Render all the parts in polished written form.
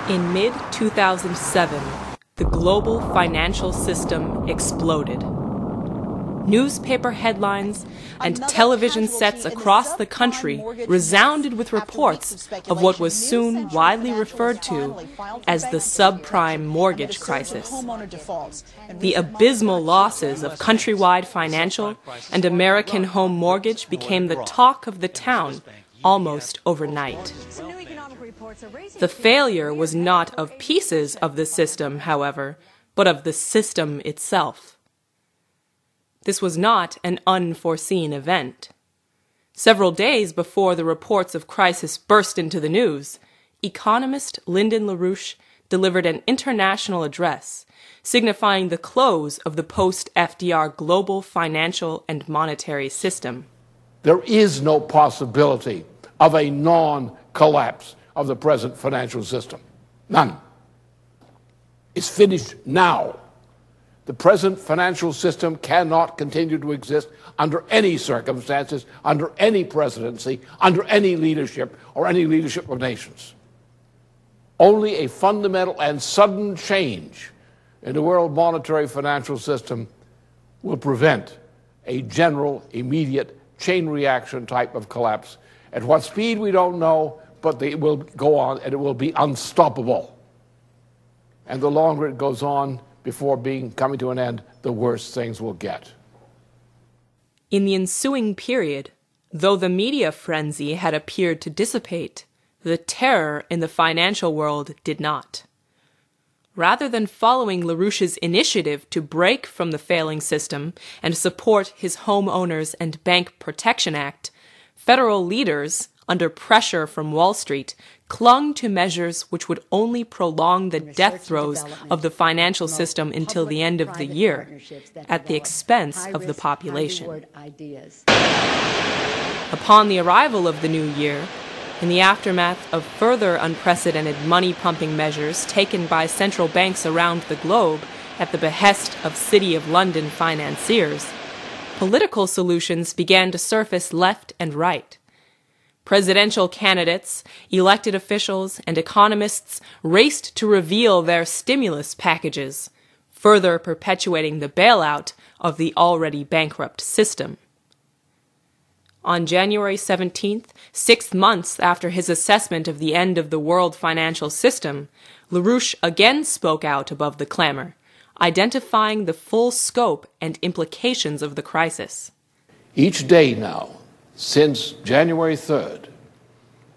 In mid-2007, the global financial system exploded. Newspaper headlines and television sets across the country resounded with reports of what was soon widely referred to as the subprime mortgage crisis. The abysmal losses of Countrywide Financial and American Home Mortgage became the talk of the town almost overnight. The failure was not of pieces of the system, however, but of the system itself. This was not an unforeseen event. Several days before the reports of crisis burst into the news, economist Lyndon LaRouche delivered an international address signifying the close of the post-FDR global financial and monetary system. There is no possibility of a non-collapse of the present financial system. None. It's finished now. The present financial system cannot continue to exist under any circumstances, under any presidency, under any leadership, or any leadership of nations. Only a fundamental and sudden change in the world monetary financial system will prevent a general, immediate, chain reaction type of collapse. At what speed, we don't know, but it will go on, and it will be unstoppable. And the longer it goes on, before coming to an end, the worse things will get. In the ensuing period, though the media frenzy had appeared to dissipate, the terror in the financial world did not. Rather than following LaRouche's initiative to break from the failing system and support his Homeowners and Bank Protection Act, federal leaders, under pressure from Wall Street, clung to measures which would only prolong the death throes of the financial system until the end of the year, at the expense of the population. Upon the arrival of the new year, in the aftermath of further unprecedented money-pumping measures taken by central banks around the globe at the behest of City of London financiers, political solutions began to surface left and right. Presidential candidates, elected officials, and economists raced to reveal their stimulus packages, further perpetuating the bailout of the already bankrupt system. On January 17th, 6 months after his assessment of the end of the world financial system, LaRouche again spoke out above the clamor, identifying the full scope and implications of the crisis. Each day now, since January 3rd,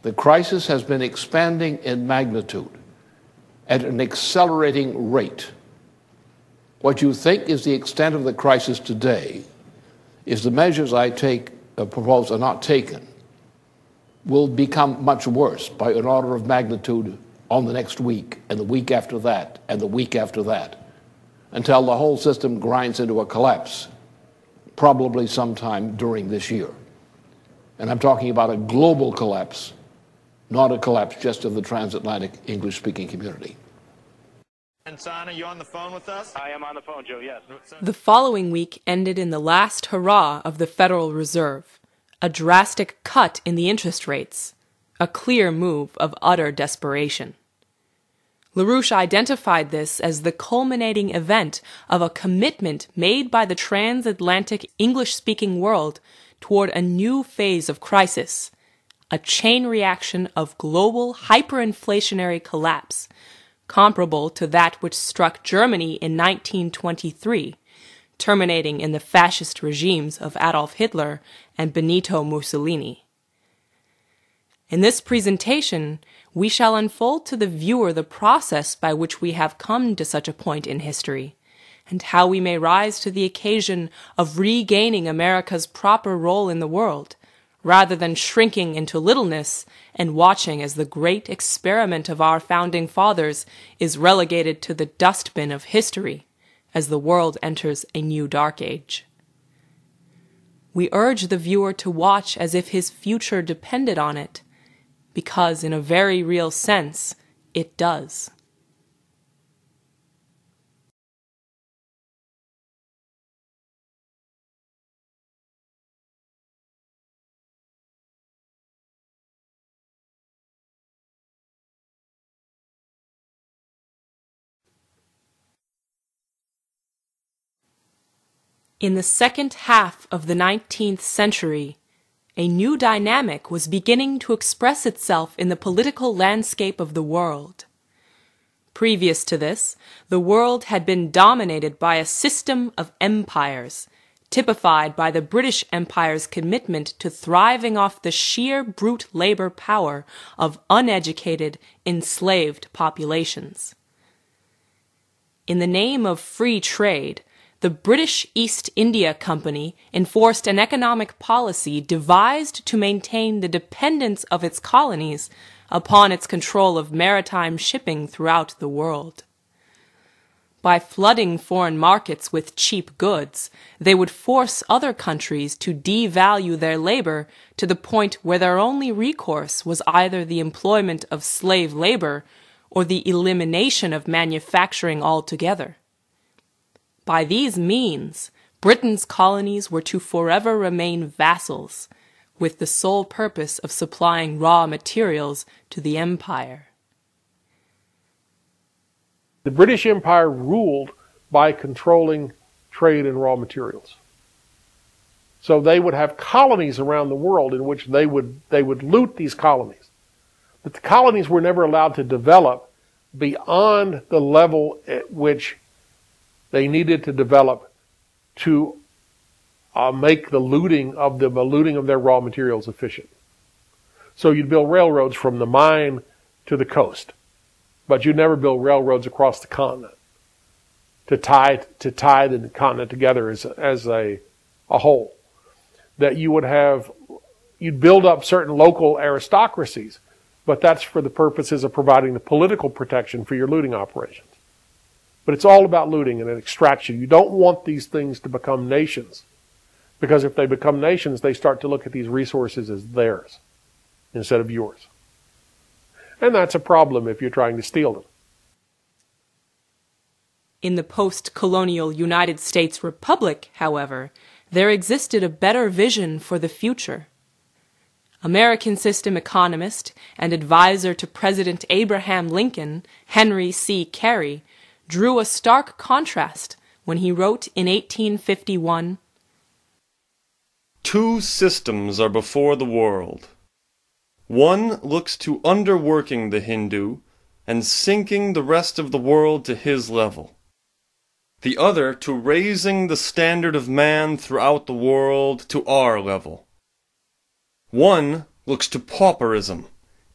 the crisis has been expanding in magnitude at an accelerating rate. What you think is the extent of the crisis today is the measures I propose are not taken will become much worse by an order of magnitude on the next week, and the week after that, and the week after that, until the whole system grinds into a collapse, probably sometime during this year. And I'm talking about a global collapse, not a collapse just of the transatlantic English-speaking community. And Son, are you on the phone with us? I am on the phone, Joe, yes. The following week ended in the last hurrah of the Federal Reserve, a drastic cut in the interest rates, a clear move of utter desperation. LaRouche identified this as the culminating event of a commitment made by the transatlantic English-speaking world toward a new phase of crisis, a chain reaction of global hyperinflationary collapse, comparable to that which struck Germany in 1923, terminating in the fascist regimes of Adolf Hitler and Benito Mussolini. In this presentation, we shall unfold to the viewer the process by which we have come to such a point in history, and how we may rise to the occasion of regaining America's proper role in the world, rather than shrinking into littleness and watching as the great experiment of our founding fathers is relegated to the dustbin of history as the world enters a new dark age. We urge the viewer to watch as if his future depended on it, because in a very real sense, it does. In the second half of the 19th century, a new dynamic was beginning to express itself in the political landscape of the world. Previous to this, the world had been dominated by a system of empires, typified by the British Empire's commitment to thriving off the sheer brute labor power of uneducated, enslaved populations. In the name of free trade, the British East India Company enforced an economic policy devised to maintain the dependence of its colonies upon its control of maritime shipping throughout the world. By flooding foreign markets with cheap goods, they would force other countries to devalue their labor to the point where their only recourse was either the employment of slave labor or the elimination of manufacturing altogether. By these means, Britain's colonies were to forever remain vassals, with the sole purpose of supplying raw materials to the empire. The British Empire ruled by controlling trade in raw materials. So they would have colonies around the world in which they would loot these colonies. But the colonies were never allowed to develop beyond the level at which they needed to develop to make the looting of their raw materials efficient. So you'd build railroads from the mine to the coast, but you'd never build railroads across the continent to tie the continent together as a whole. That you'd build up certain local aristocracies, but that's for the purposes of providing the political protection for your looting operations. But it's all about looting and extraction. You don't want these things to become nations, because if they become nations, they start to look at these resources as theirs instead of yours. And that's a problem if you're trying to steal them. In the post-colonial United States Republic, however, there existed a better vision for the future. American system economist and advisor to President Abraham Lincoln, Henry C. Carey, drew a stark contrast when he wrote in 1851, "Two systems are before the world. One looks to underworking the Hindu and sinking the rest of the world to his level. The other to raising the standard of man throughout the world to our level. One looks to pauperism,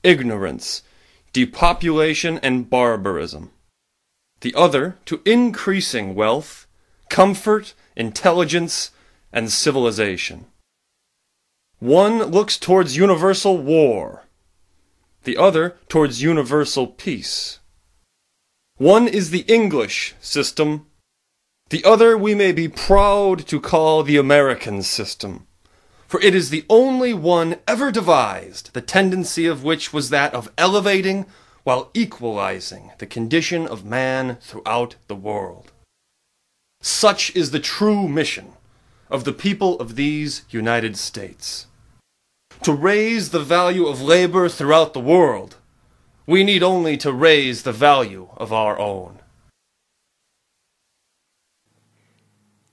ignorance, depopulation, and barbarism. The other to increasing wealth, comfort, intelligence, and civilization. One looks towards universal war, the other towards universal peace. One is the English system, the other we may be proud to call the American system, for it is the only one ever devised, the tendency of which was that of elevating while equalizing the condition of man throughout the world. Such is the true mission of the people of these United States. To raise the value of labor throughout the world, we need only to raise the value of our own."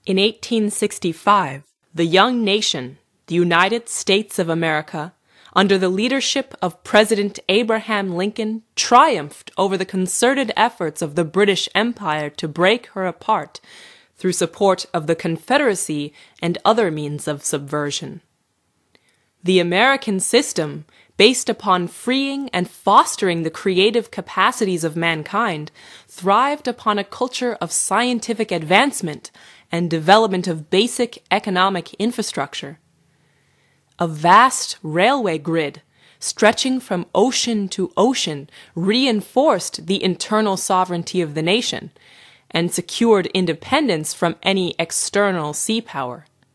In 1865, the young nation, the United States of America, under the leadership of President Abraham Lincoln, triumphed over the concerted efforts of the British Empire to break her apart through support of the Confederacy and other means of subversion. The American system, based upon freeing and fostering the creative capacities of mankind, thrived upon a culture of scientific advancement and development of basic economic infrastructure. A vast railway grid, stretching from ocean to ocean, reinforced the internal sovereignty of the nation and secured independence from any external sea power.